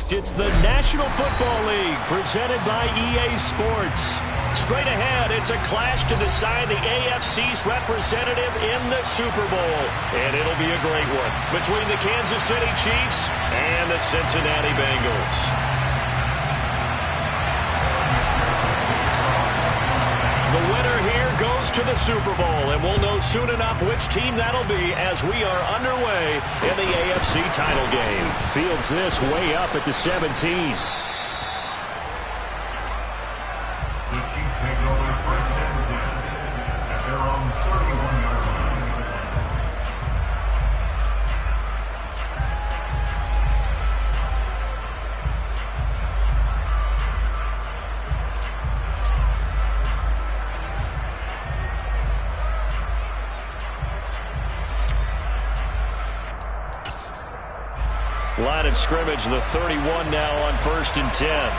It's the National Football League presented by EA Sports. Straight ahead, it's a clash to decide the AFC's representative in the Super Bowl. And it'll be a great one between the Kansas City Chiefs and the Cincinnati Bengals. The winner here goes to the Super Bowl, and we'll know soon enough which team that'll be as we are underway in the AFC title game. Fields this way up at the 17. The Chiefs take over first and 10 at their own 31-yard line. Line of scrimmage, the 31 now on 1st and 10.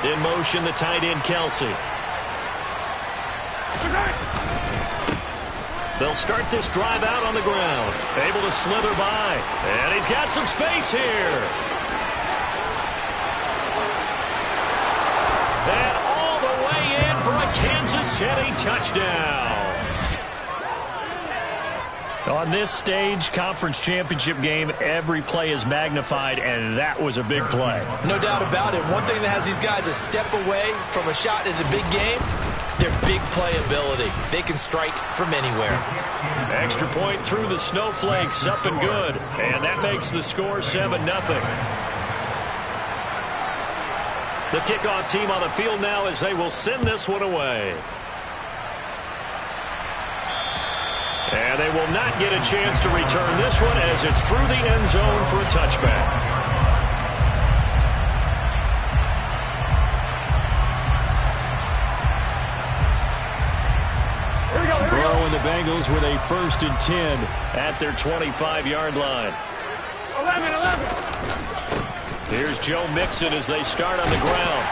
In motion, the tight end, Kelsey. They'll start this drive out on the ground. Able to slither by. And he's got some space here. And all the way in for a Kansas City touchdown. On this stage, conference championship game, every play is magnified, and that was a big play. No doubt about it. One thing that has these guys a step away from a shot at a big game, their big play ability. They can strike from anywhere. Extra point through the snowflakes, up and good. And that makes the score 7-0. The kickoff team on the field now as they will send this one away. And they will not get a chance to return this one as it's through the end zone for a touchback. Burrow and the Bengals with a 1st and 10 at their 25-yard line. 11. Here's Joe Mixon as they start on the ground.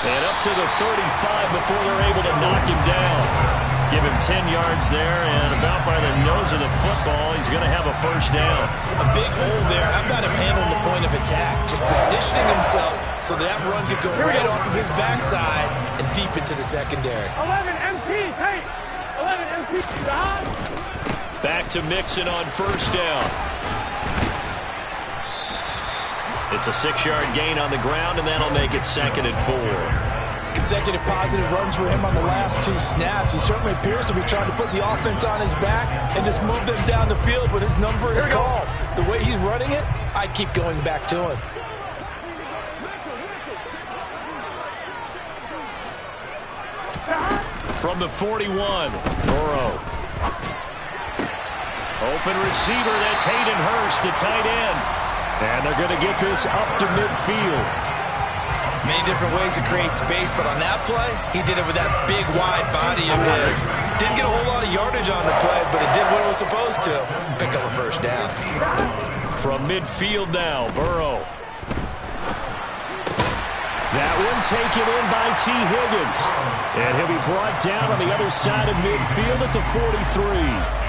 And up to the 35 before they're able to knock him down. Give him 10 yards there, and about by the nose of the football, he's going to have a 1st down. A big hole there. How about him handling the point of attack? Just positioning himself so that run could go right off of his backside and deep into the secondary. 11 MP, hey! 11 MP, back to Mixon on 1st down. It's a 6-yard gain on the ground, and that'll make it 2nd and 4. Consecutive positive runs for him on the last 2 snaps. He certainly appears to be trying to put the offense on his back and just move them down the field, but his number is called. The way he's running it, I keep going back to him. From the 41, Burrow. Open receiver, that's Hayden Hurst, the tight end. And they're going to get this up to midfield. Many different ways to create space, but on that play, he did it with that big, wide body of his. Didn't get a whole lot of yardage on the play, but it did what it was supposed to. Pick up a 1st down. From midfield now, Burrow. That one taken in by T. Higgins. And he'll be brought down on the other side of midfield at the 43.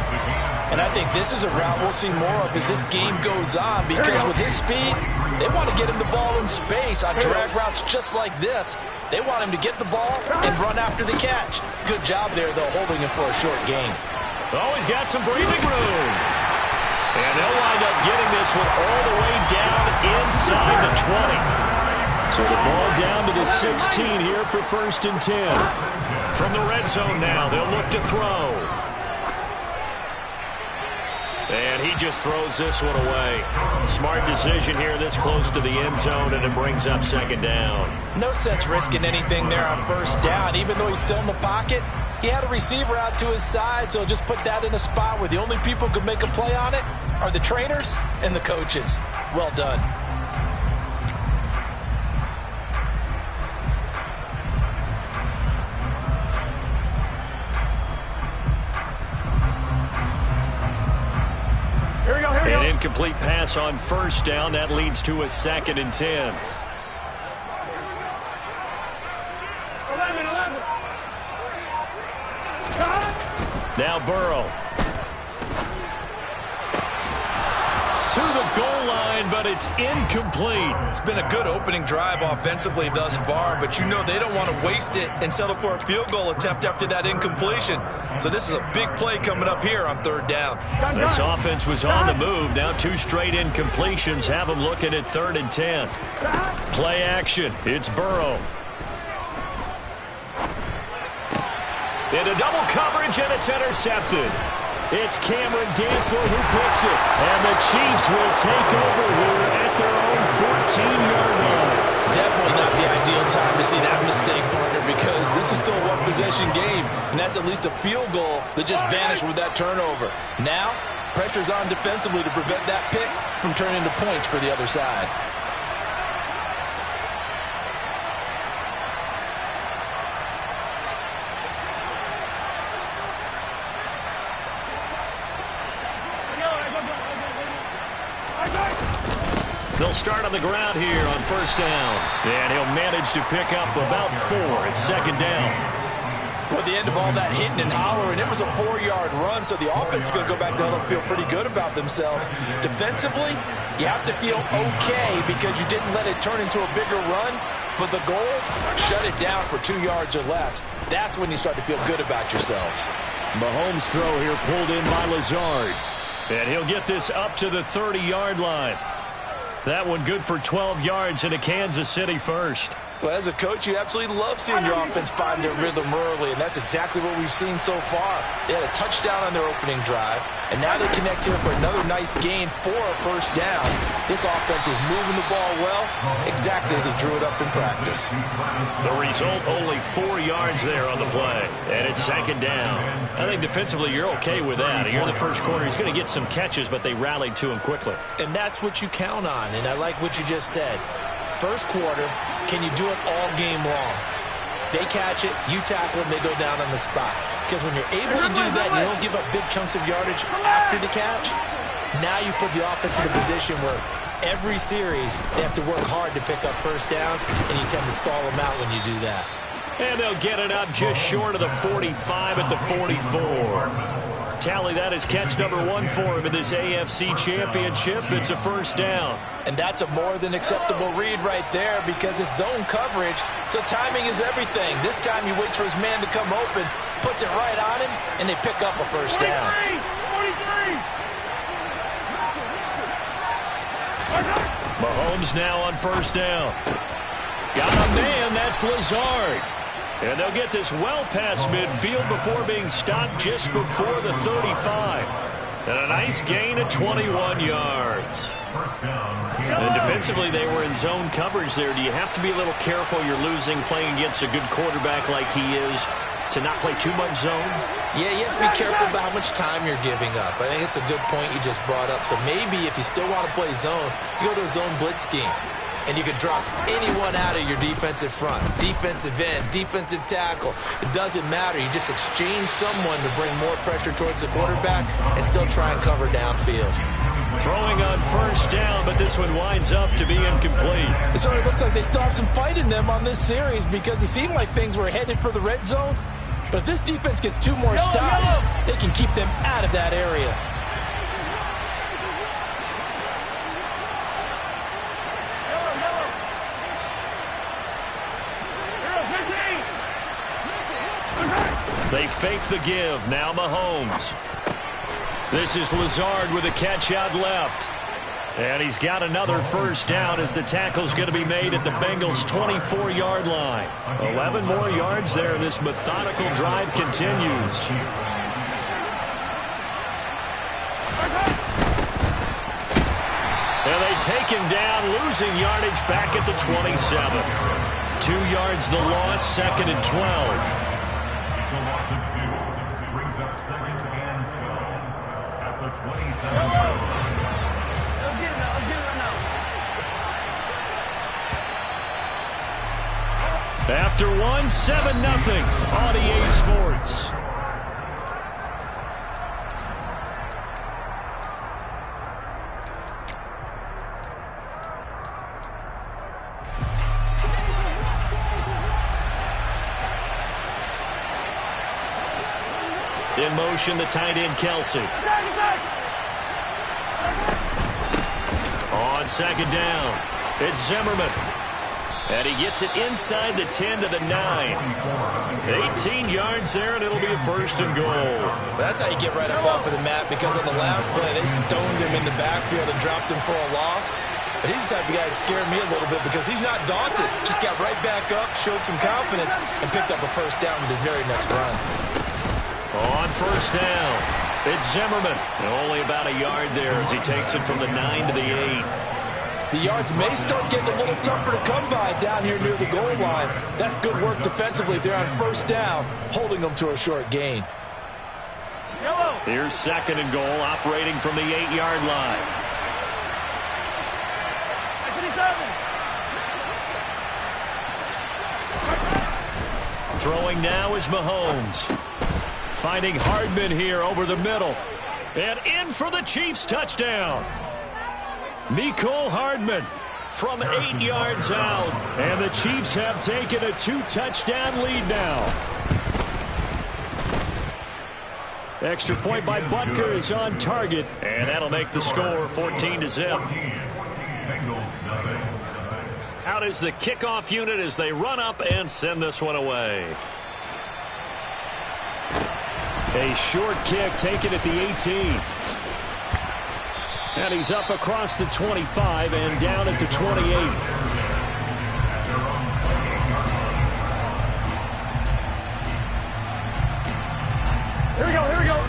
And I think this is a route we'll see more of as this game goes on, because with his speed, they want to get him the ball in space on drag routes just like this. They want him to get the ball and run after the catch. Good job there, though, holding him for a short gain. Oh, he's got some breathing room. And they'll wind up getting this one all the way down inside the 20. So the ball down to the 16 here for 1st and 10. From the red zone now, they'll look to throw. And he just throws this one away. Smart decision here this close to the end zone, and it brings up 2nd down. No sense risking anything there on 1st down. Even though he's still in the pocket, he had a receiver out to his side, so just put that in a spot where the only people who could make a play on it are the trainers and the coaches. Well done. An incomplete pass on 1st down. That leads to a 2nd and 10. 11. Now Burrow. To the goal line, but it's incomplete. It's been a good opening drive offensively thus far, but you know they don't want to waste it and settle for a field goal attempt after that incompletion. So this is a big play coming up here on 3rd down. This offense was on the move. Now 2 straight incompletions have them looking at 3rd and 10. Play action. It's Burrow. Into double coverage, and it's intercepted. It's Cameron Dantzler who picks it. And the Chiefs will take over here at their own 14-yard line. Definitely not the ideal time to see that mistake, partner, because this is still a one-possession game, and that's at least a field goal that just vanished with that turnover. Now, pressure's on defensively to prevent that pick from turning into points for the other side. They'll start on the ground here on 1st down. And he'll manage to pick up about 4. It's 2nd down. Well, at the end of all that hitting and hollering, it was a 4-yard run, so the offense is going to go back down and feel pretty good about themselves. Defensively, you have to feel okay because you didn't let it turn into a bigger run, but the goal, shut it down for 2 yards or less. That's when you start to feel good about yourselves. Mahomes' throw here pulled in by Lazard. And he'll get this up to the 30-yard line. That one good for 12 yards into Kansas City first. Well, as a coach, you absolutely love seeing your offense find their rhythm early, and that's exactly what we've seen so far. They had a touchdown on their opening drive, and now they connect here for another nice gain for a 1st down. This offense is moving the ball well, exactly as he drew it up in practice. The result, only 4 yards there on the play, and it's 2nd down. I think defensively you're okay with that. Here in the first quarter, he's going to get some catches, but they rallied to him quickly. And that's what you count on, and I like what you just said. First quarter, can you do it all game long? They catch it, you tackle them, they go down on the spot. Because when you're able to do that, you don't give up big chunks of yardage after the catch. Now you put the offense in a position where every series they have to work hard to pick up 1st downs, and you tend to stall them out when you do that. And they'll get it up just short of the 45 at the 44. Tally, that is catch number 1 for him in this AFC Championship. It's a 1st down. And that's a more than acceptable read right there because it's zone coverage, so timing is everything. This time he waits for his man to come open, puts it right on him, and they pick up a 1st down. 43! Mahomes now on 1st down. Got a man, that's Lazard. And they'll get this well past midfield before being stopped just before the 35. And a nice gain of 21 yards. And defensively, they were in zone coverage there. Do you have to be a little careful you're losing playing against a good quarterback like he is to not play too much zone? Yeah, you have to be careful about how much time you're giving up. I think it's a good point you just brought up. So maybe if you still want to play zone, you go to a zone blitz scheme. And you can drop anyone out of your defensive front, defensive end, defensive tackle. It doesn't matter. You just exchange someone to bring more pressure towards the quarterback and still try and cover downfield. Throwing on 1st down, but this one winds up to be incomplete. So it looks like they still have some fight in them on this series because it seemed like things were headed for the red zone. But if this defense gets 2 more stops, they can keep them out of that area. They fake the give. Now Mahomes. This is Lazard with a catch out left. And he's got another 1st down as the tackle's going to be made at the Bengals' 24-yard line. 11 more yards there, and this methodical drive continues. And they take him down, losing yardage back at the 27. 2 yards the loss, 2nd and 12. Brings up 2nd and 12 at the 27. After 1, 7-0 on EA Sports. In motion, the tight end, Kelsey. On second down, it's Zimmerman. And he gets it inside the 10 to the 9. 18 yards there, and it'll be a first and goal. That's how you get right up off of the mat, because on the last play, they stoned him in the backfield and dropped him for a loss. But he's the type of guy that scared me a little bit because he's not daunted. Just got right back up, showed some confidence, and picked up a first down with his very next run. On first down, it's Zimmerman. And only about a yard there as he takes it from the 9 to the 8. The yards may start getting a little tougher to come by down here near the goal line. That's good work defensively there on first down, holding them to a short gain. Here's second and goal, operating from the 8-yard line. Throwing now is Mahomes. Finding Hardman here over the middle. And in for the Chiefs touchdown. Mecole Hardman from 8 yards out. And the Chiefs have taken a 2-touchdown lead now. Extra point by Butker is on target. And that'll make the score 14-0. Out is the kickoff unit as they run up and send this one away. A short kick taken at the 18. And he's up across the 25 and down at the 28. Here we go, here we go.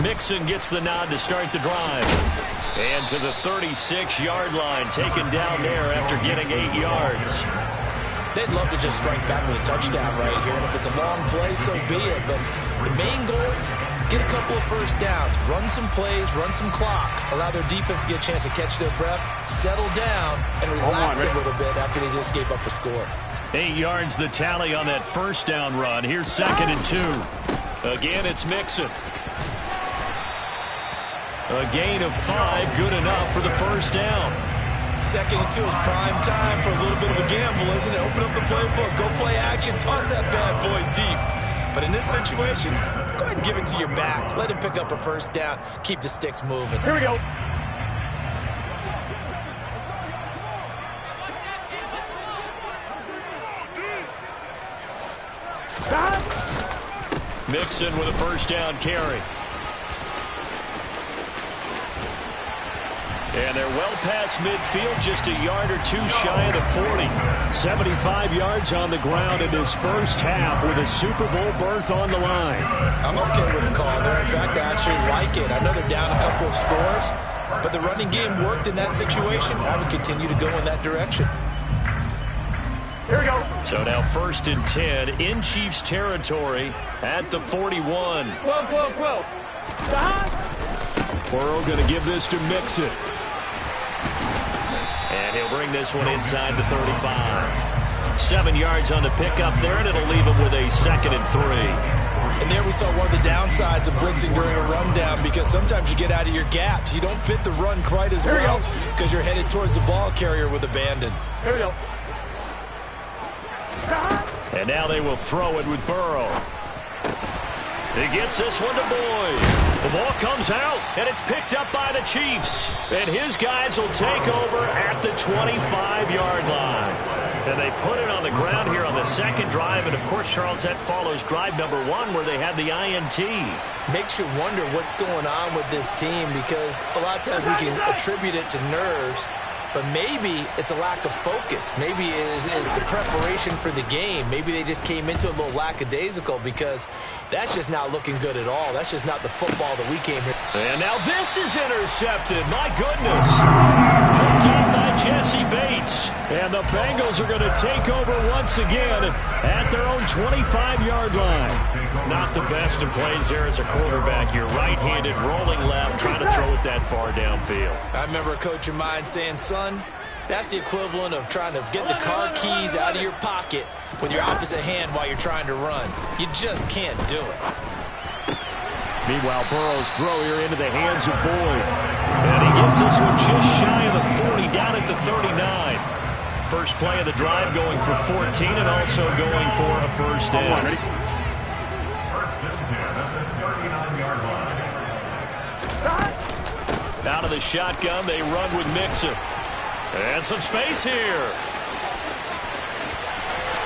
Mixon gets the nod to start the drive. And to the 36-yard line, taken down there after getting 8 yards. They'd love to just strike back with a touchdown right here, and if it's a long play, so be it. But the main goal, get a couple of first downs, run some plays, run some clock, allow their defense to get a chance to catch their breath, settle down, and relax a little bit after they just gave up a score. 8 yards the tally on that first down run. Here's second and 2. Again, it's Mixon. A gain of 5, good enough for the first down. Second and 2 is prime time for a little bit of a gamble, isn't it? Open up the playbook, go play action, toss that bad boy deep. But in this situation, go ahead and give it to your back. Let him pick up a first down. Keep the sticks moving. Here we go. Mixon with a first down carry. And they're well past midfield, just a yard or two shy of the 40. 75 yards on the ground in his first half with a Super Bowl berth on the line. I'm okay with the call there. In fact, I actually like it. I know they're down a couple of scores, but the running game worked in that situation. I would continue to go in that direction. Here we go. So now first and 10 in Chiefs territory at the 41. 12. Burrow going to give this to Mixon. And he'll bring this one inside the 35. 7 yards on the pickup there, and it'll leave him with a second and 3. And there we saw one of the downsides of blitzing during a rundown, because sometimes you get out of your gaps. You don't fit the run quite as well because you're headed towards the ball carrier with abandon. Here we go. And now they will throw it with Burrow. He gets this one to Boyd. The ball comes out, and it's picked up by the Chiefs. And his guys will take over at the 25-yard line. And they put it on the ground here on the second drive. And, of course, Charles, that follows drive number 1 where they had the INT. Makes you wonder what's going on with this team, because a lot of times we can attribute it to nerves, but maybe it's a lack of focus. Maybe it is the preparation for the game. Maybe they just came into a little lackadaisical, because that's just not looking good at all. That's just not the football that we came here. And now this is intercepted. My goodness. Picked up by Jesse Bates. And the Bengals are going to take over once again at their own 25-yard line. Not the best of plays there as a quarterback. You're right-handed, rolling left, trying to throw it that far downfield. I remember a coach of mine saying, son, that's the equivalent of trying to get the car keys out of your pocket with your opposite hand while you're trying to run. You just can't do it. Meanwhile, Burrow's throw here into the hands of Boyd. And he gets this one just shy of the 40, down at the 39. first play of the drive, going for 14 and also going for a first down. First and 10 at the 39-yard line. Out of the shotgun, they run with Mixon. And some space here.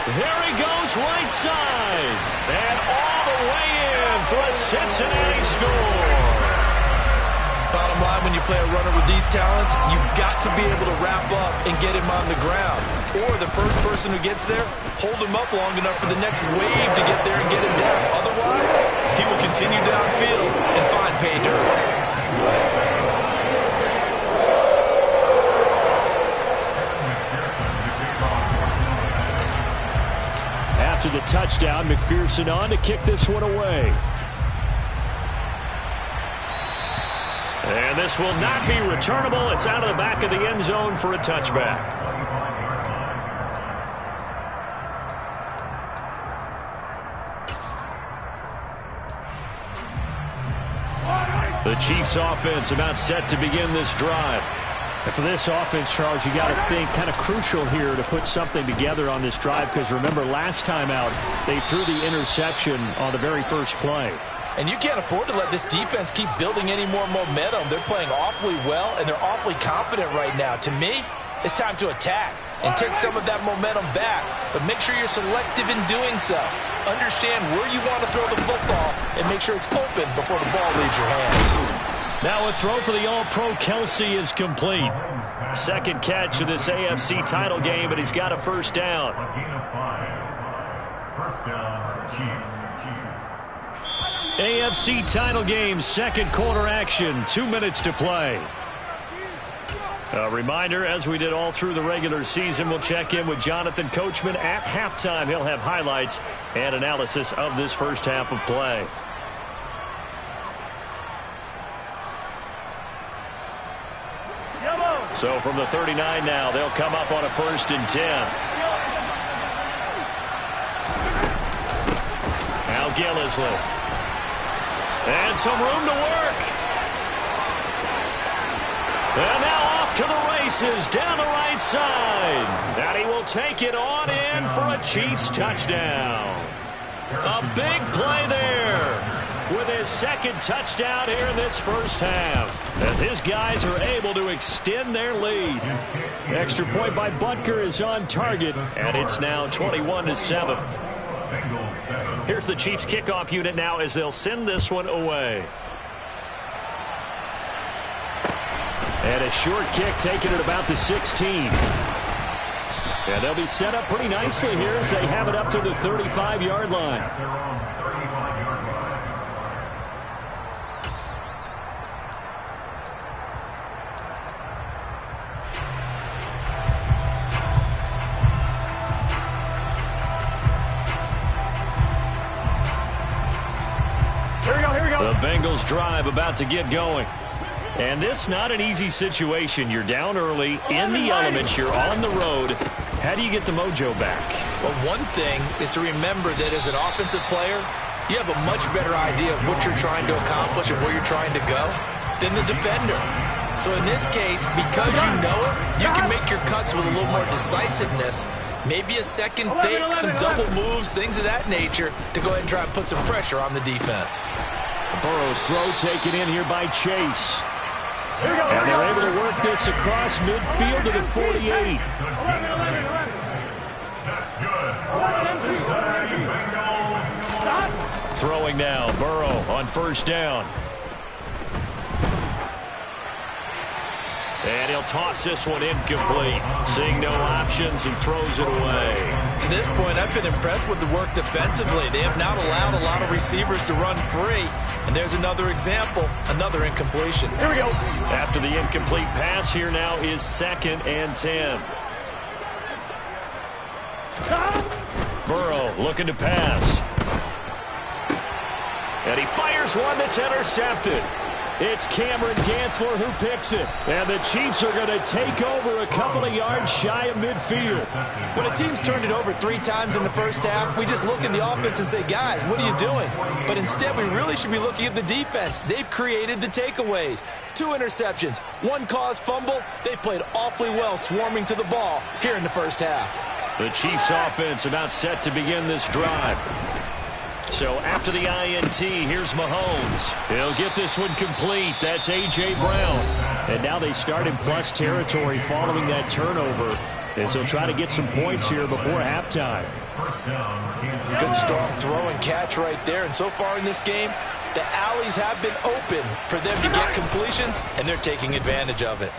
There he goes, right side. And all the way in for a Cincinnati score. Bottom line, when you play a runner with these talents, you've got to be able to wrap up and get him on the ground. Or the first person who gets there, hold him up long enough for the next wave to get there and get him down. Otherwise, he will continue downfield and find pay dirt. After the touchdown, McPherson on to kick this one away. And this will not be returnable. It's out of the back of the end zone for a touchback. The Chiefs offense about set to begin this drive. And for this offense, Charles, you got to think kind of crucial here to put something together on this drive, because remember last time out they threw the interception on the very first play. And you can't afford to let this defense keep building any more momentum. They're playing awfully well, and they're awfully confident right now. To me, it's time to attack and take some of that momentum back. But make sure you're selective in doing so. Understand where you want to throw the football and make sure it's open before the ball leaves your hands. Now a throw for the All-Pro Kelsey is complete. Second catch of this AFC title game, but he's got a first down. A gain of 5. First down, Chiefs. AFC title game, second quarter action, 2 minutes to play. A reminder, as we did all through the regular season, we'll check in with Jonathan Coachman at halftime. He'll have highlights and analysis of this first half of play. So from the 39 now, they'll come up on a 1st and 10. Now Gillisley. And some room to work. And now off to the races down the right side. And he will take it on in for a Chiefs touchdown. A big play there with his second touchdown here in this first half, as his guys are able to extend their lead. Extra point by Butker is on target, and it's now 21-7. Here's the Chiefs kickoff unit now as they'll send this one away. And a short kick taken at about the 16. And they'll be set up pretty nicely here as they have it up to the 35-yard line. The Bengals drive about to get going. And this not an easy situation. You're down early, in the elements, you're on the road. How do you get the mojo back? Well, one thing is to remember that as an offensive player, you have a much better idea of what you're trying to accomplish and where you're trying to go than the defender. So in this case, because you know it, you can make your cuts with a little more decisiveness. Maybe a second fake, some double moves, things of that nature to go ahead and try and put some pressure on the defense. Burrow's throw taken in here by Chase. And they're able to work this across midfield to the 48. Throwing now, Burrow on first down. And he'll toss this one incomplete. Seeing no options, he throws it away. To this point, I've been impressed with the work defensively. They have not allowed a lot of receivers to run free. And there's another example, another incompletion. Here we go. After the incomplete pass, here now is 2nd and 10. Burrow looking to pass. And he fires one that's intercepted. It's Cameron Dantzler who picks it. And the Chiefs are going to take over a couple of yards shy of midfield. When a team's turned it over 3 times in the first half, we just look at the offense and say, guys, what are you doing? But instead, we really should be looking at the defense. They've created the takeaways. 2 interceptions, 1 caused fumble. They played awfully well swarming to the ball here in the first half. The Chiefs offense about set to begin this drive. So after the INT, here's Mahomes. He'll get this one complete. That's A.J. Brown. And now they start in plus territory following that turnover, as they'll try to get some points here before halftime. Good strong throw and catch right there. And so far in this game, the alleys have been open for them to get completions, and they're taking advantage of it.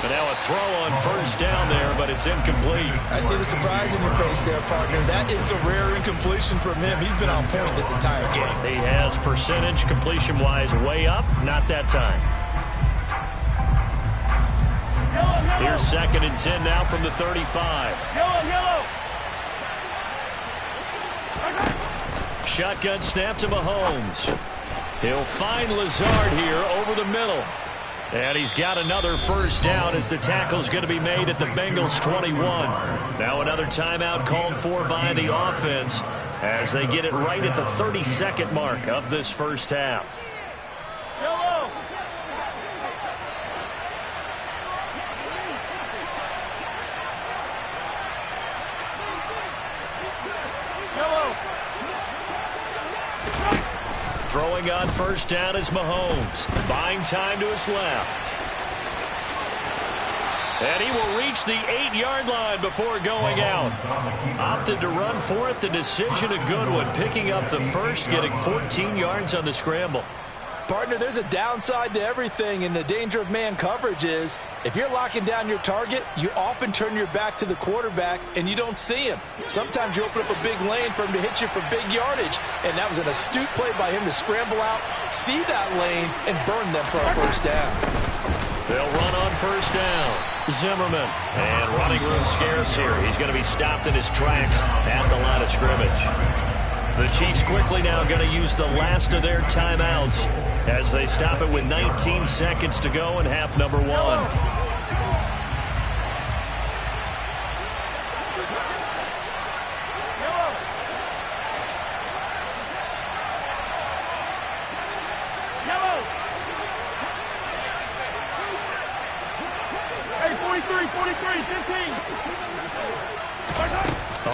But now a throw on first down there, but it's incomplete. I see the surprise in your face there, partner. That is a rare incompletion from him. He's been on point this entire game. He has percentage completion-wise way up. Not that time. Here's 2nd and 10 now from the 35. Shotgun snap to Mahomes. He'll find Lazard here over the middle. And he's got another first down as the tackle's going to be made at the Bengals 21. Now another timeout called for by the offense as they get it right at the 32nd mark of this first half. Throwing on first down is Mahomes. Buying time to his left. And he will reach the 8-yard line before going out. Opted to run for it. The decision a good one. Picking up the first, getting 14 yards on the scramble. Partner, there's a downside to everything, and the danger of man coverage is if you're locking down your target, you often turn your back to the quarterback and you don't see him. Sometimes you open up a big lane for him to hit you for big yardage, and that was an astute play by him to scramble out, see that lane, and burn them for a first down. They'll run on first down. Zimmerman. And running room scarce here. He's going to be stopped in his tracks at the line of scrimmage. The Chiefs quickly now going to use the last of their timeouts as they stop it with 19 seconds to go in half number 1. Hey, 43, 15.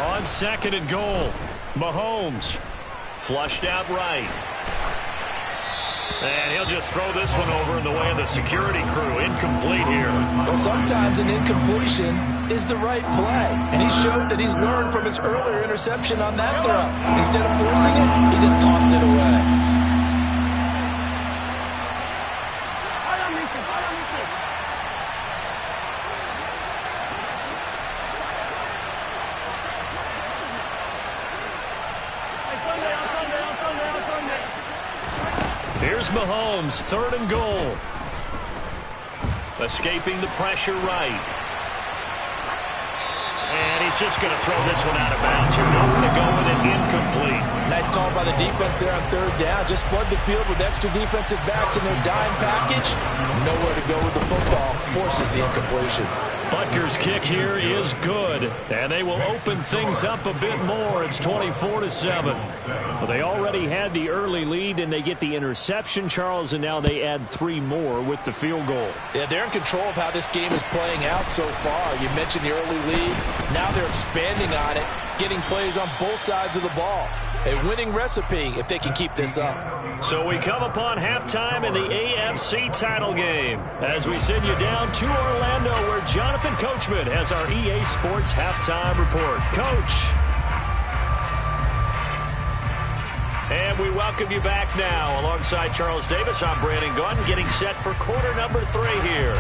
On 2nd and goal, Mahomes flushed out right. And he'll just throw this one over in the way of the security crew. Incomplete here. Well, sometimes an incompletion is the right play. And he showed that he's learned from his earlier interception on that throw. Instead of forcing it, he just tossed it away. Here's Mahomes, 3rd and goal. Escaping the pressure right. And he's just going to throw this one out of bounds here. Not going to go with it incomplete. Nice call by the defense there on 3rd down. Just flood the field with extra defensive backs in their dime package. Nowhere to go with the football. Forces the incompletion. Butker's kick here is good, and they will open things up a bit more. It's 24-7. Well, they already had the early lead, and they get the interception, Charles, and now they add 3 more with the field goal. Yeah, they're in control of how this game is playing out so far. You mentioned the early lead. Now they're expanding on it, getting plays on both sides of the ball. A winning recipe if they can keep this up. So we come upon halftime in the AFC title game as we send you down to Orlando where Jonathan Coachman has our EA Sports halftime report. Coach. And we welcome you back now. Alongside Charles Davis, I'm Brandon Gunn, getting set for quarter number 3 here.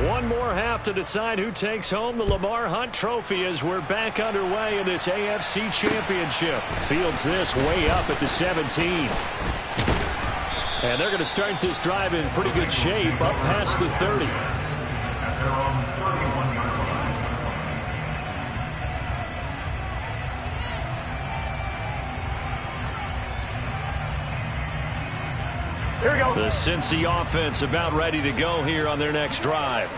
One more half to decide who takes home the Lamar Hunt Trophy as we're back underway in this AFC Championship. Fields this way up at the 17. And they're going to start this drive in pretty good shape up past the 30. The Cincy offense about ready to go here on their next drive.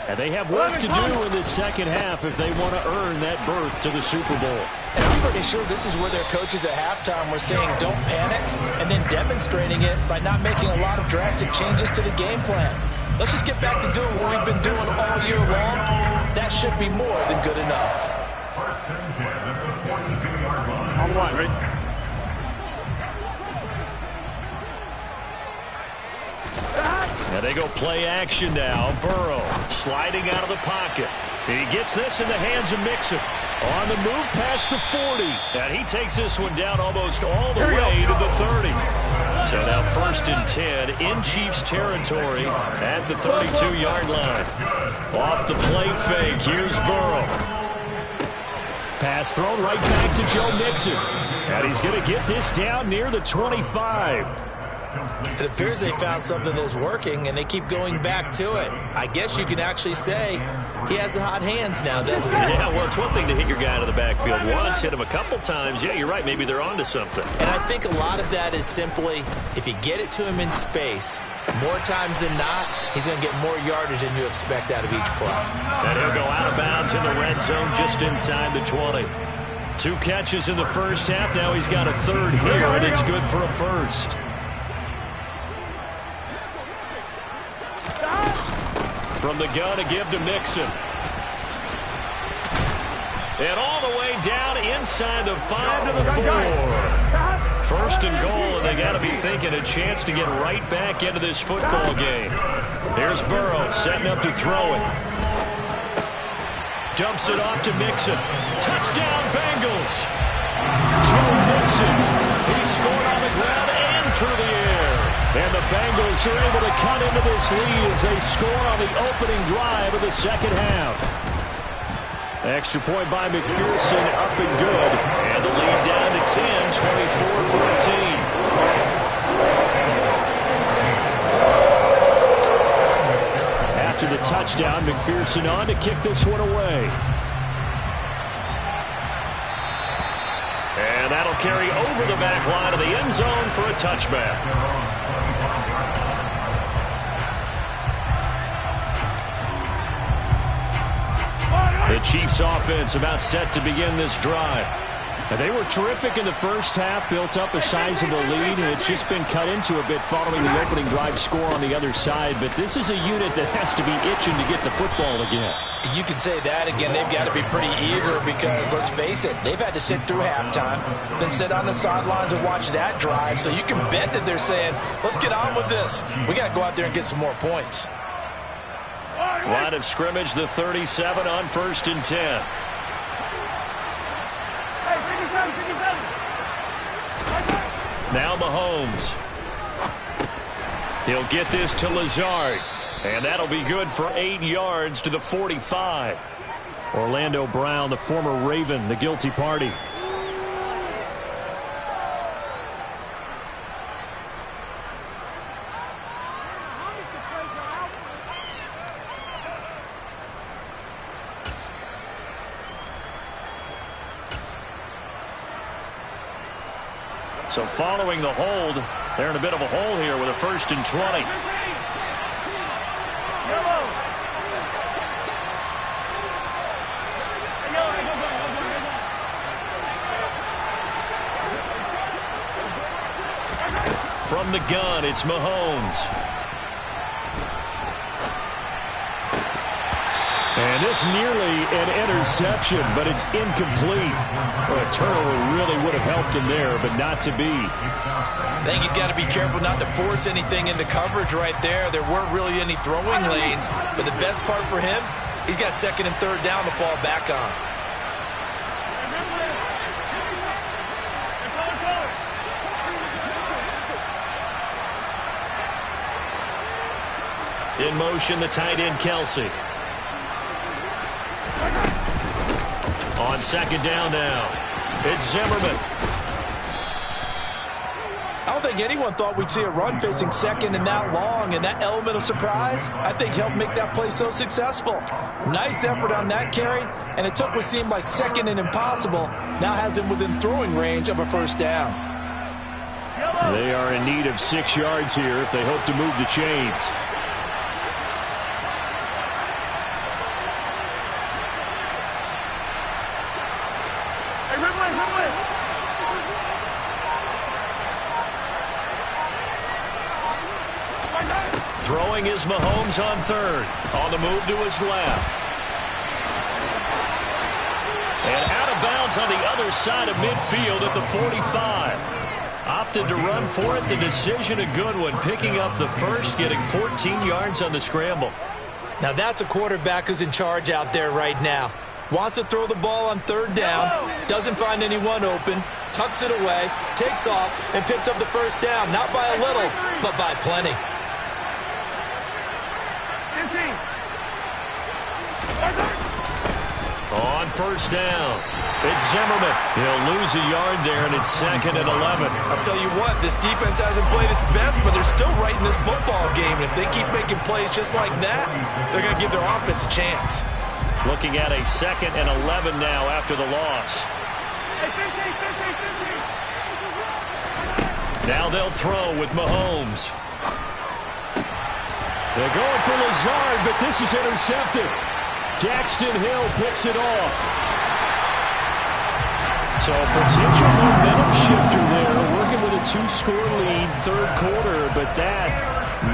And they have work to do in the second half if they want to earn that berth to the Super Bowl. And I'm pretty sure this is where their coaches at halftime were saying don't panic, and then demonstrating it by not making a lot of drastic changes to the game plan. Let's just get back to doing what we've been doing all year long. That should be more than good enough. First and 10 at the 42-yard line. On the line, right? And they go play action now. Burrow sliding out of the pocket. And he gets this in the hands of Mixon. On the move past the 40. And he takes this one down almost all the way to the 30. So now first and 10 in Chiefs territory at the 32-yard line. Off the play fake. Here's Burrow. Pass thrown right back to Joe Mixon. And he's going to get this down near the 25. It appears they found something that's working, and they keep going back to it. I guess you can actually say he has the hot hands now, doesn't he? Yeah, well, it's one thing to hit your guy to the backfield once, hit him a couple times. Yeah, you're right. Maybe they're onto something. And I think a lot of that is simply if you get it to him in space, more times than not, he's going to get more yardage than you expect out of each play. And he'll go out of bounds in the red zone just inside the 20. 2 catches in the first half. Now he's got a third here, and it's good for a first. From the gun to give to Mixon. And all the way down inside the 5 to the 4. First and goal, and they got to be thinking a chance to get right back into this football game. Here's Burrow setting up to throw it. Dumps it off to Mixon. Touchdown, Bengals. Joe Mixon. He scored on the ground and through the air. And the Bengals are able to cut into this lead as they score on the opening drive of the second half. Extra point by McPherson, up and good. And the lead down to 10, 24-14. After the touchdown, McPherson on to kick this one away. And that'll carry over the back line of the end zone for a touchback. The Chiefs offense about set to begin this drive. And they were terrific in the first half, built up a sizable lead, and it's just been cut into a bit following the opening drive score on the other side. But this is a unit that has to be itching to get the football again. You can say that again. They've got to be pretty eager because, let's face it, they've had to sit through halftime, then sit on the sidelines and watch that drive. So you can bet that they're saying, let's get on with this. We got to go out there and get some more points. Line of scrimmage, the 37 on first and 10. Now Mahomes. He'll get this to Lazard. And that'll be good for 8 yards to the 45. Orlando Brown, the former Raven, the guilty party. So following the hold, they're in a bit of a hole here with a first and 20. From the gun, it's Mahomes. And this nearly an interception, but it's incomplete. Well, a turnover really would have helped him there, but not to be. I think he's got to be careful not to force anything into coverage right there. There weren't really any throwing lanes, but the best part for him, he's got second and third down to fall back on. In motion, the tight end, Kelsey. On second down now, it's Zimmerman. I don't think anyone thought we'd see a run facing second and that long, and that element of surprise, I think, helped make that play so successful. Nice effort on that carry, and it took what seemed like second and impossible, now has him within throwing range of a first down. They are in need of 6 yards here if they hope to move the chains. Throwing is Mahomes on third. On the move to his left. And out of bounds on the other side of midfield at the 45. Opted to run for it. The decision a good one. Picking up the first, getting 14 yards on the scramble. Now that's a quarterback who's in charge out there right now. Wants to throw the ball on third down. Doesn't find anyone open. Tucks it away. Takes off and picks up the first down. Not by a little, but by plenty. On first down, it's Zimmerman. He'll lose a yard there, and it's 2nd and 11. I'll tell you what, this defense hasn't played its best, but they're still right in this football game. And if they keep making plays just like that, they're going to give their offense a chance. Looking at a 2nd and 11 now after the loss. Now they'll throw with Mahomes. They're going for Lazard, but this is intercepted. Daxton Hill picks it off. So potential momentum shifter there, working with a 2-score lead, third quarter, but that,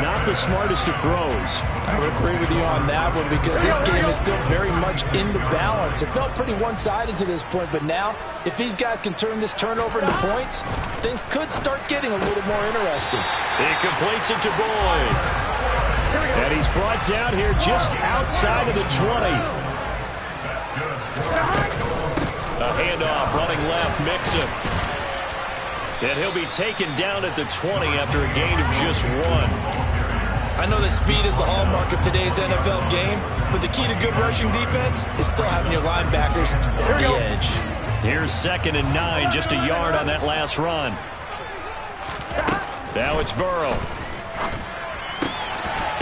not the smartest of throws. I would agree with you on that one because this game is still very much in the balance. It felt pretty one-sided to this point, but now, if these guys can turn this turnover into points, things could start getting a little more interesting. He completes it to Boyd. And he's brought down here just outside of the 20. A handoff, running left, Mixon. And he'll be taken down at the 20 after a gain of just 1. I know that speed is the hallmark of today's NFL game, but the key to good rushing defense is still having your linebackers set the edge. Here's 2nd and 9, just a yard on that last run. Now it's Burrow.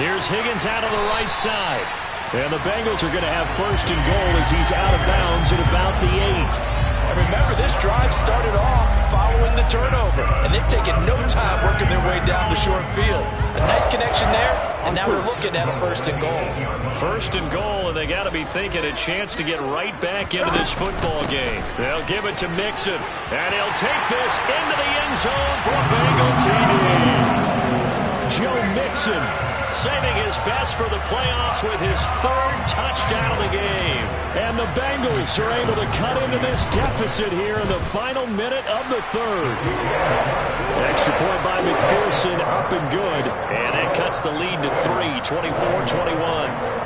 Here's Higgins out on the right side. And the Bengals are going to have 1st and goal as he's out of bounds at about the 8. And remember, this drive started off following the turnover, and they've taken no time working their way down the short field. A nice connection there, and now we're looking at a 1st and goal. 1st and goal, and they got to be thinking a chance to get right back into this football game. They'll give it to Mixon, and he'll take this into the end zone for a Bengal TD. Joe Mixon saving his best for the playoffs with his 3rd touchdown of the game. And the Bengals are able to cut into this deficit here in the final minute of the 3rd. Extra point by McPherson, up and good. And that cuts the lead to 3, 24-21.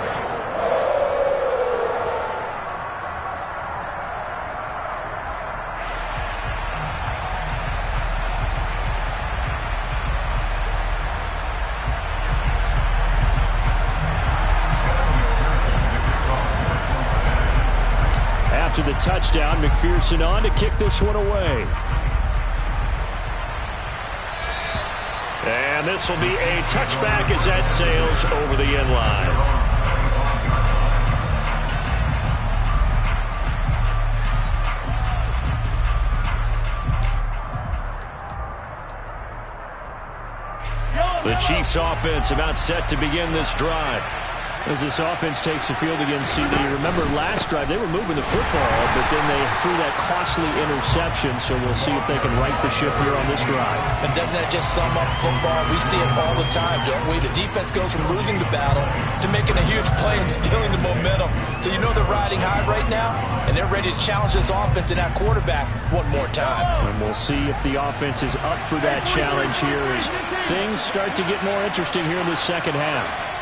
To the touchdown, McPherson on to kick this one away. And this will be a touchback as that sails over the end line. The Chiefs offense about set to begin this drive. As this offense takes the field against CD, remember last drive they were moving the football, but then they threw that costly interception, so we'll see if they can right the ship here on this drive. And doesn't that just sum up football? We see it all the time, don't we? The defense goes from losing the battle to making a huge play and stealing the momentum. So you know they're riding high right now, and they're ready to challenge this offense and that quarterback one more time. And we'll see if the offense is up for that challenge here as things start to get more interesting here in the second half.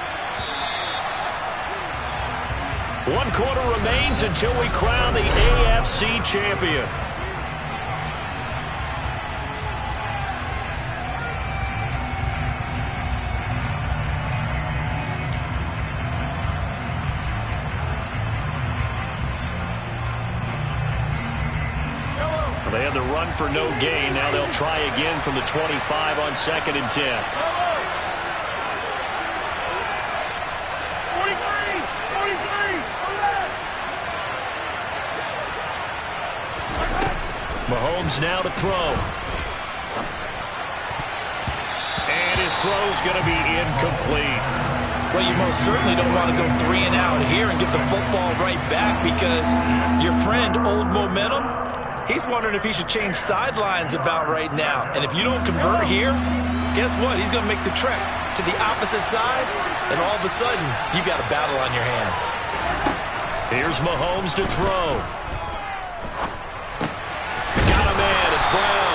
1 quarter remains until we crown the AFC champion. They had the run for no gain. Now they'll try again from the 25 on 2nd and 10. Mahomes now to throw. his throw's going to be incomplete. Well, you most certainly don't want to go 3 and out here and get the football right back, because your friend, Old Momentum, he's wondering if he should change sidelines about right now. And if you don't convert here, guess what? He's going to make the trek to the opposite side, and all of a sudden, you've got a battle on your hands. Here's Mahomes to throw. Got a man. It's Brown.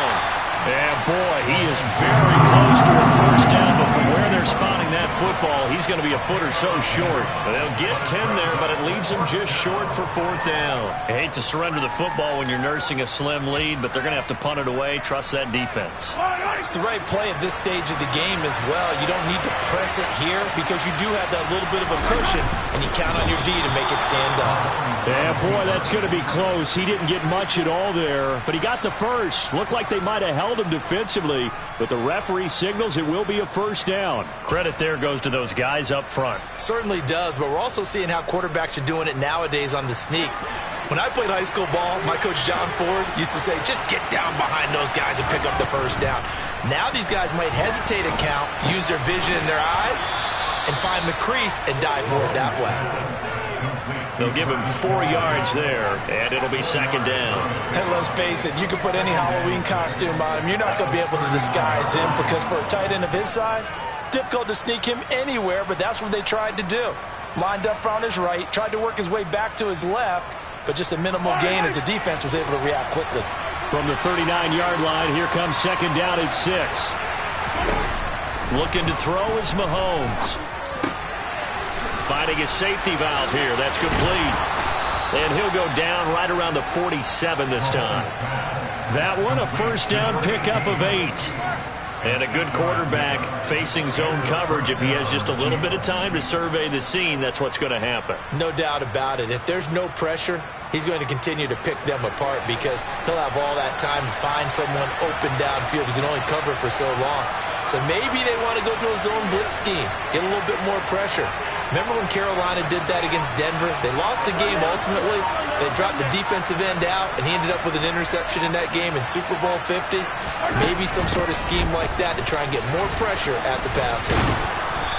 And, boy, he is very close to a first down, but from where they're spotting that football, he's going to be a foot or so short. They'll get 10 there, but it leaves him just short for 4th down. I hate to surrender the football when you're nursing a slim lead, but they're going to have to punt it away. Trust that defense. It's the right play at this stage of the game as well. You don't need to press it here because you do have that little bit of a cushion, and you count on your D to make it stand up. Yeah, boy, that's going to be close. He didn't get much at all there, but he got the first. Looked like they might have held him defensively, but the referee signals it will be a first down. Credit there goes to those guys up front. Certainly does, but we're also seeing how quarterbacks are doing it nowadays on the sneak. When I played high school ball, my coach John Ford used to say, just get down behind those guys and pick up the first down. Now these guys might hesitate to count, use their vision in their eyes, and find the crease and dive for it that way. They'll give him 4 yards there, and it'll be 2nd down. And let's face it, you can put any Halloween costume on him. You're not going to be able to disguise him, because for a tight end of his size, difficult to sneak him anywhere, but that's what they tried to do. Lined up on his right, tried to work his way back to his left, but just a minimal gain as the defense was able to react quickly. From the 39-yard line, here comes 2nd down at 6. Looking to throw is Mahomes. Finding his safety valve here. That's complete. And he'll go down right around the 47 this time. That one, a first down pickup of 8. And a good quarterback facing zone coverage. If he has just a little bit of time to survey the scene, that's what's going to happen. No doubt about it. If there's no pressure, he's going to continue to pick them apart, because he'll have all that time to find someone open downfield. He can only cover for so long. So maybe they want to go to a zone blitz scheme, get a little bit more pressure. Remember when Carolina did that against Denver? They lost the game ultimately. They dropped the defensive end out, and he ended up with an interception in that game in Super Bowl 50. Maybe some sort of scheme like that to try and get more pressure at the passer.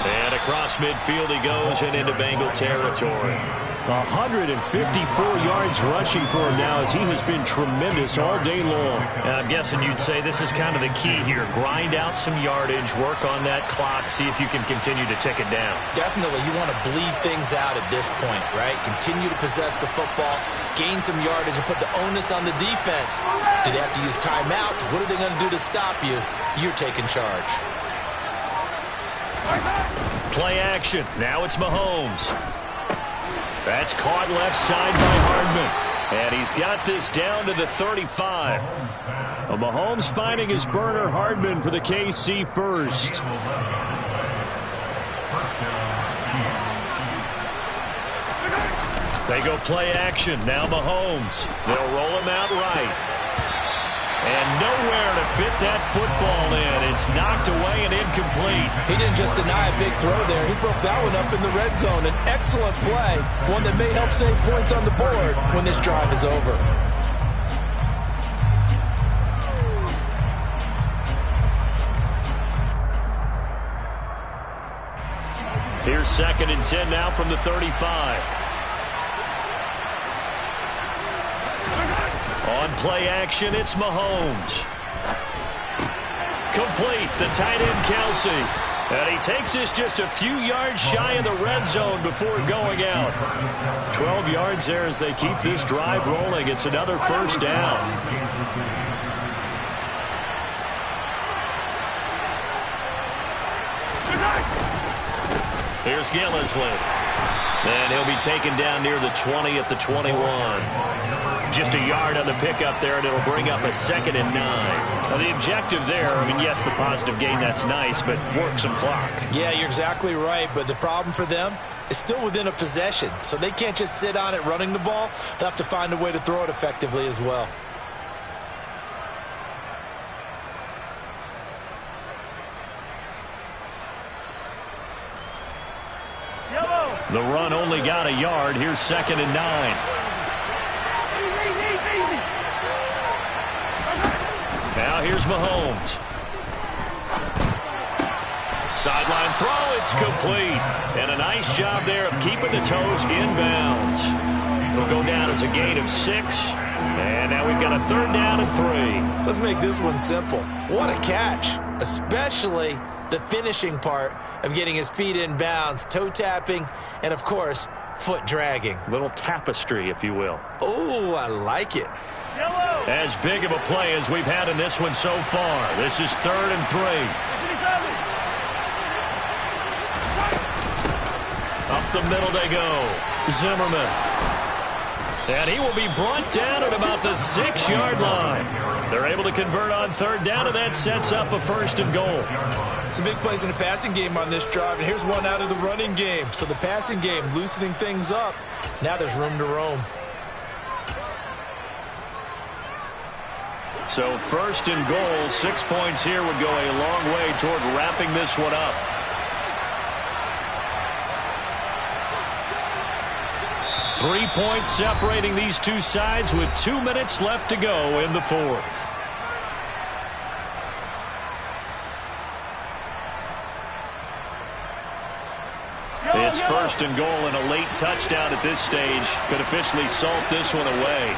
And across midfield he goes and into Bengal territory. 154 yards rushing for him now, as he has been tremendous all day long. And I'm guessing you'd say this is kind of the key here. Grind out some yardage, work on that clock, see if you can continue to tick it down. Definitely, you want to bleed things out at this point, right? Continue to possess the football, gain some yardage, and put the onus on the defense. Do they have to use timeouts? What are they going to do to stop you? You're taking charge. Play action. Now it's Mahomes. That's caught left side by Hardman. And he's got this down to the 35. Mahomes finding his burner, Hardman, for the KC first. They go play action. Now Mahomes. They'll roll him out right. And nowhere to fit that football in. It's knocked away and incomplete. He didn't just deny a big throw there. He broke that one up in the red zone. An excellent play, one that may help save points on the board when this drive is over. Here's 2nd and 10 now from the 35. On play action, it's Mahomes. Complete, the tight end Kelsey. And he takes this just a few yards shy of the red zone before going out. 12 yards there as they keep this drive rolling. It's another first down. Here's Gillisley. And he'll be taken down near the 20 at the 21. Just a yard on the pickup there, and it'll bring up a 2nd and 9. Now, the objective there, I mean, yes, the positive gain, that's nice, but work some clock. Yeah, you're exactly right, but the problem for them is still within a possession, so they can't just sit on it running the ball. They'll have to find a way to throw it effectively as well. The run only got a yard. Here's 2nd and 9. Now here's Mahomes. Sideline throw, it's complete. And a nice job there of keeping the toes in bounds. It'll go down as a gain of 6. And now we've got a 3rd down and 3. Let's make this one simple. What a catch, especially the finishing part of getting his feet in bounds, toe tapping, and of course, foot dragging. Little tapestry, if you will. Oh, I like it. As big of a play as we've had in this one so far. This is 3rd and 3. Up the middle they go. Zimmerman. And he will be brought down at about the 6-yard line. They're able to convert on 3rd down, and that sets up a 1st and goal. Some big plays in the passing game on this drive, and here's one out of the running game. So the passing game loosening things up. Now there's room to roam. So 1st and goal, 6 points here would go a long way toward wrapping this one up. Three points separating these two sides with 2 minutes left to go in the 4th. It's 1st and goal, and a late touchdown at this stage could officially salt this one away.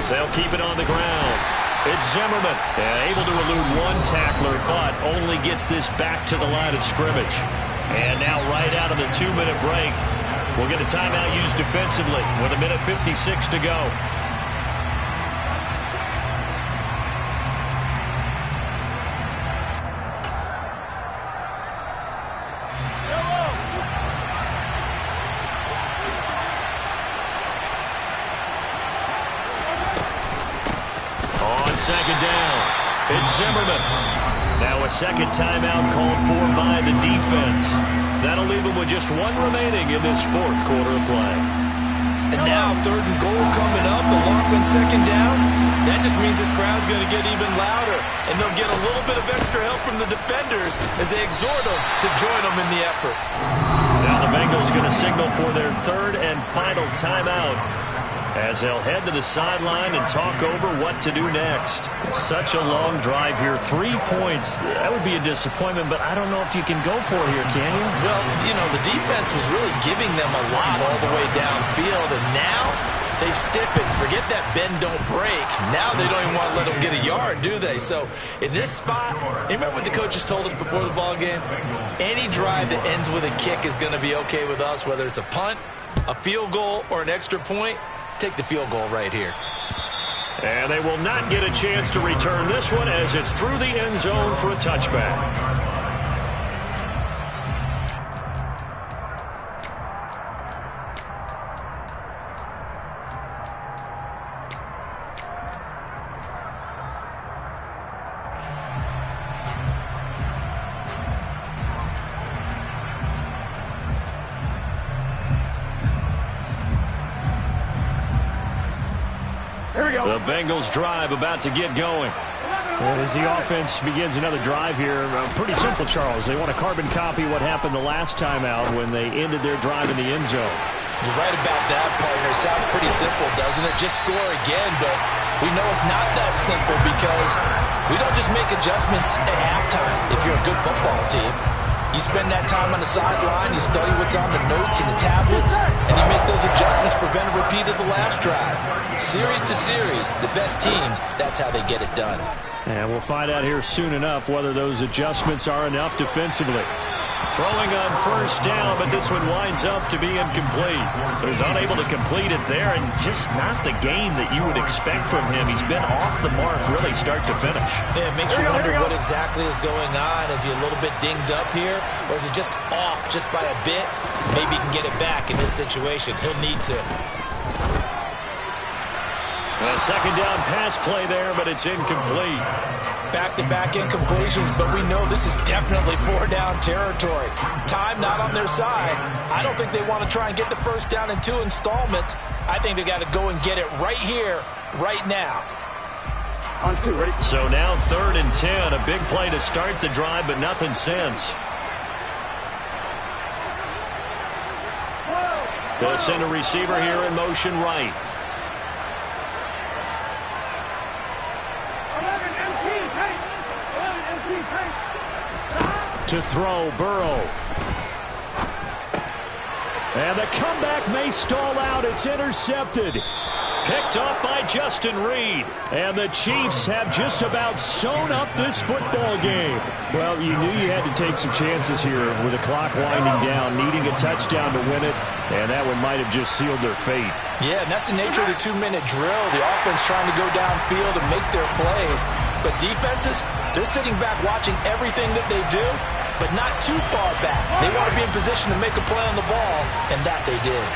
They'll keep it on the ground. It's Zimmerman, able to elude one tackler, but only gets this back to the line of scrimmage. And now right out of the 2-minute break, we'll get a timeout used defensively with 1:56 to go. Second down. It's Zimmerman. Now a second timeout called for by the defense. That'll leave him with just one remaining in this 4th quarter of play. And now 3rd and goal coming up. The loss on 2nd down. That just means this crowd's going to get even louder. And they'll get a little bit of extra help from the defenders as they exhort them to join them in the effort. Now the Bengals going to signal for their 3rd and final timeout, as they'll head to the sideline and talk over what to do next. Such a long drive here. 3 points. That would be a disappointment, but I don't know if you can go for it here, can you? Well, you know, the defense was really giving them a lot all the way downfield, and now they've stiffened. Forget that bend, don't break. Now they don't even want to let them get a yard, do they? So in this spot, you remember what the coaches told us before the ball game? Any drive that ends with a kick is going to be okay with us, whether it's a punt, a field goal, or an extra point. Take the field goal right here. And they will not get a chance to return this one as it's through the end zone for a touchback. The Bengals drive about to get going. And as the offense begins another drive here, pretty simple, Charles. They want to carbon copy what happened the last time out when they ended their drive in the end zone. You're right about that, partner. Sounds pretty simple, doesn't it? Just score again, but we know it's not that simple because we don't just make adjustments at halftime if you're a good football team. You spend that time on the sideline, you study what's on the notes and the tablets, and you make those adjustments, prevent a repeat of the last drive. Series to series, the best teams, that's how they get it done. And we'll find out here soon enough whether those adjustments are enough defensively. Throwing on 1st down, but this one winds up to be incomplete. So he's unable to complete it there, and just not the game that you would expect from him. He's been off the mark really start to finish. Yeah, it makes you wonder what exactly is going on. Is he a little bit dinged up here, or is he just off just by a bit? Maybe he can get it back in this situation. He'll need to. A second down pass play there, but it's incomplete. Back-to-back incompletions, but we know this is definitely 4-down territory. Time not on their side. I don't think they want to try and get the 1st down in 2 installments. I think they got to go and get it right here, right now. On 2, ready? So now 3rd and 10, a big play to start the drive, but nothing since. They'll send a receiver here in motion right. To throw, Burrow. And the comeback may stall out. It's intercepted. Picked up by Justin Reed. And the Chiefs have just about sewn up this football game. Well, you knew you had to take some chances here with the clock winding down, needing a touchdown to win it, and that one might have just sealed their fate. Yeah, and that's the nature of the 2-minute drill. The offense trying to go downfield and make their plays. But defenses, they're sitting back watching everything that they do, but not too far back. They want to be in position to make a play on the ball, and that they did.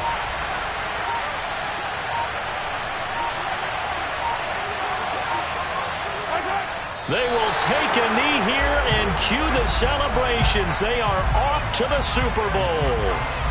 They will take a knee here and cue the celebrations. They are off to the Super Bowl.